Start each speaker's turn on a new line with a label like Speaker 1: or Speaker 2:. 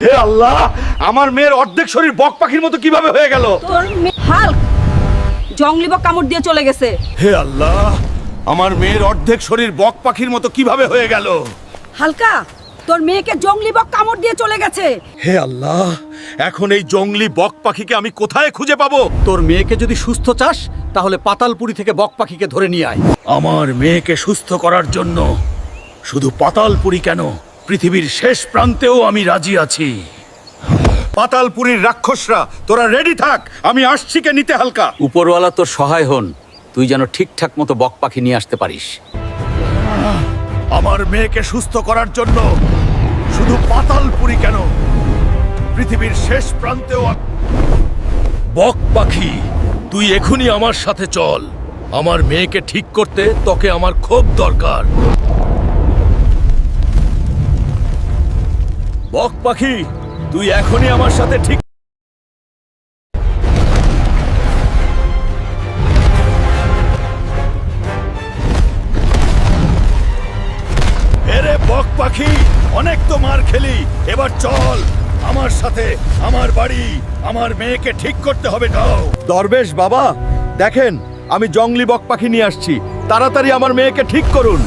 Speaker 1: হে আল্লাহ, আমার মেয়ের অর্ধেক শরীর বক পাখির মতো কিভাবে হয়ে গেল?
Speaker 2: তোর হাল্ক জংলি বক কামড় দিয়ে চলে গেছে।
Speaker 1: হে আল্লাহ, আমার মেয়ের অর্ধেক শরীর বক পাখির মতো কিভাবে হয়ে গেল?
Speaker 2: হালকা, তোর মেয়েকে জংলি বক কামড় দিয়ে চলে গেছে।
Speaker 1: হে আল্লাহ, এখন এই জংলি বক পাখিকে আমি কোথায় খুঁজে পাবো?
Speaker 3: তোর মেয়েকে যদি সুস্থ চাস তাহলে পাতালপুরি থেকে বক পাখিকে ধরে নিয়ে আয়।
Speaker 1: আমার মেয়েকে সুস্থ করার জন্য শুধু পাতালপুরি কেন, পৃথিবীর শেষ প্রান্তেও আমি রাজি আছি। পাতালপুরীর রাক্ষসরা, তোরা রেডি থাক, আমি আসছি কে নিতে হালকা।
Speaker 3: উপরওয়ালা তোর সহায় হন, তুই যেন ঠিকঠাক মতো বক পাখি নিয়ে আসতে পারিস।
Speaker 1: আমার মেয়েকে সুস্থ করার জন্য শুধু পাতালপুরি কেন, পৃথিবীর শেষ প্রান্তেও বক পাখি, তুই এখনই আমার সাথে চল। আমার মেয়েকে ঠিক করতে তোকে আমার খুব দরকার। বক পাখি, তুই এখনই আমার সাথে ঠিক। এরে বক পাখি, অনেক তো মার খেলি, এবার চল আমার সাথে। আমার বাড়ি, আমার মেয়েকে ঠিক করতে হবে। যাও। দরবেশ বাবা, দেখেন আমি জংলি বক পাখি নিয়ে আসছি, তাড়াতাড়ি আমার মেয়েকে ঠিক করুন।